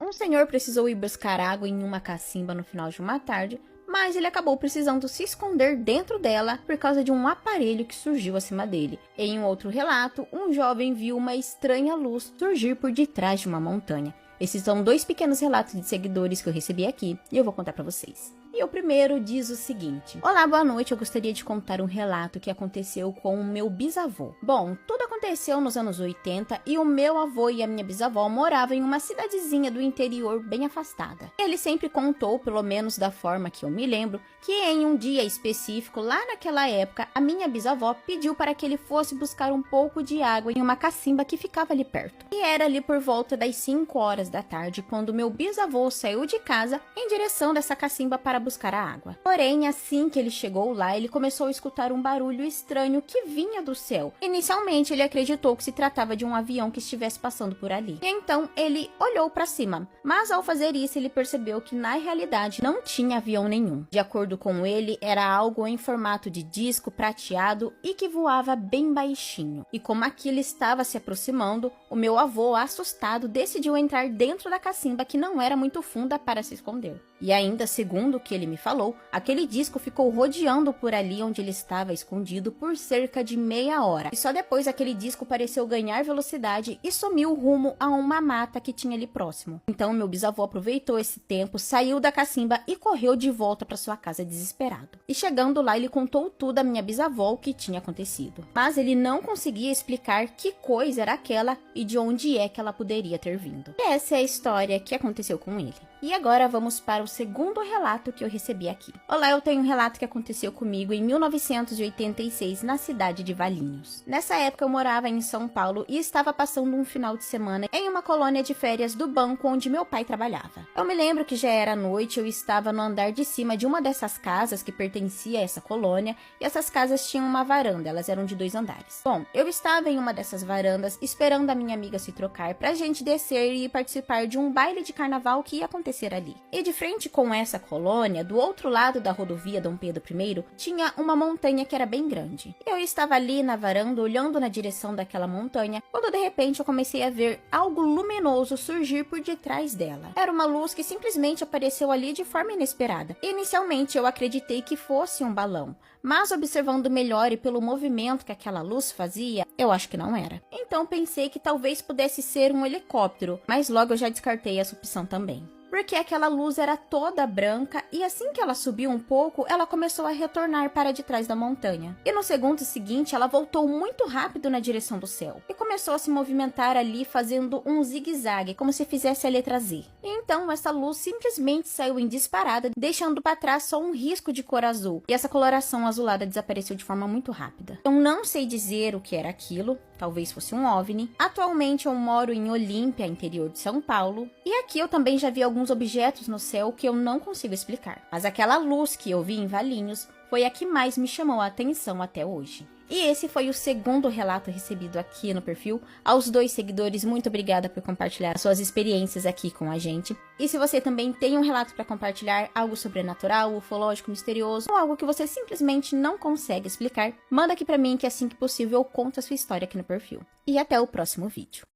Um senhor precisou ir buscar água em uma cacimba no final de uma tarde, mas ele acabou precisando se esconder dentro dela por causa de um aparelho que surgiu acima dele. Em um outro relato, um jovem viu uma estranha luz surgir por detrás de uma montanha. Esses são 2 pequenos relatos de seguidores que eu recebi aqui e eu vou contar para vocês. E o primeiro diz o seguinte: Olá, boa noite, eu gostaria de contar um relato que aconteceu com o meu bisavô. Bom, tudo aconteceu nos anos 80 e o meu avô e a minha bisavó moravam em uma cidadezinha do interior bem afastada. Ele sempre contou, pelo menos da forma que eu me lembro, que em um dia específico, lá naquela época, a minha bisavó pediu para que ele fosse buscar um pouco de água em uma cacimba que ficava ali perto. E era ali por volta das 5 horas da tarde quando meu bisavô saiu de casa em direção dessa cacimba para buscar a água. Porém, assim que ele chegou lá, ele começou a escutar um barulho estranho que vinha do céu. Inicialmente, ele acreditou que se tratava de um avião que estivesse passando por ali. E então, ele olhou para cima. Mas ao fazer isso, ele percebeu que na realidade não tinha avião nenhum. De acordo com ele, era algo em formato de disco prateado e que voava bem baixinho. E como aquilo estava se aproximando, o meu avô, assustado, decidiu entrar dentro da cacimba que não era muito funda para se esconder. E ainda, segundo o que ele me falou, aquele disco ficou rodeando por ali onde ele estava escondido por cerca de meia hora. E só depois aquele disco pareceu ganhar velocidade e sumiu rumo a uma mata que tinha ali próximo. Então meu bisavô aproveitou esse tempo, saiu da cacimba e correu de volta para sua casa desesperado. E chegando lá, ele contou tudo à minha bisavó o que tinha acontecido. Mas ele não conseguia explicar que coisa era aquela e de onde é que ela poderia ter vindo. E essa é a história que aconteceu com ele. E agora vamos para o segundo relato que eu recebi aqui. Olá, eu tenho um relato que aconteceu comigo em 1986 na cidade de Valinhos. Nessa época eu morava em São Paulo e estava passando um final de semana em uma colônia de férias do banco onde meu pai trabalhava. Eu me lembro que já era noite, eu estava no andar de cima de uma dessas casas que pertencia a essa colônia e essas casas tinham uma varanda, elas eram de 2 andares. Bom, eu estava em uma dessas varandas esperando a minha amiga se trocar pra gente descer e participar de um baile de carnaval que ia acontecer ali. E de frente com essa colônia, do outro lado da rodovia Dom Pedro I, tinha uma montanha que era bem grande. Eu estava ali na varanda olhando na direção daquela montanha, quando de repente eu comecei a ver algo luminoso surgir por detrás dela. Era uma luz que simplesmente apareceu ali de forma inesperada. Inicialmente eu acreditei que fosse um balão, mas observando melhor e pelo movimento que aquela luz fazia, eu acho que não era. Então pensei que talvez pudesse ser um helicóptero, mas logo eu já descartei essa opção também. Porque aquela luz era toda branca e assim que ela subiu um pouco, ela começou a retornar para de trás da montanha. E no segundo seguinte, ela voltou muito rápido na direção do céu e começou a se movimentar ali fazendo um zigue-zague, como se fizesse a letra Z. E então essa luz simplesmente saiu em disparada, deixando para trás só um risco de cor azul. E essa coloração azulada desapareceu de forma muito rápida. Eu não sei dizer o que era aquilo, talvez fosse um OVNI. Atualmente eu moro em Olímpia, interior de São Paulo, e aqui eu também já vi alguns objetos no céu que eu não consigo explicar. Mas aquela luz que eu vi em Valinhos foi a que mais me chamou a atenção até hoje. E esse foi o segundo relato recebido aqui no perfil. Aos 2 seguidores, muito obrigada por compartilhar suas experiências aqui com a gente. E se você também tem um relato para compartilhar, algo sobrenatural, ufológico, misterioso, ou algo que você simplesmente não consegue explicar, manda aqui para mim que assim que possível eu conto a sua história aqui no perfil. E até o próximo vídeo.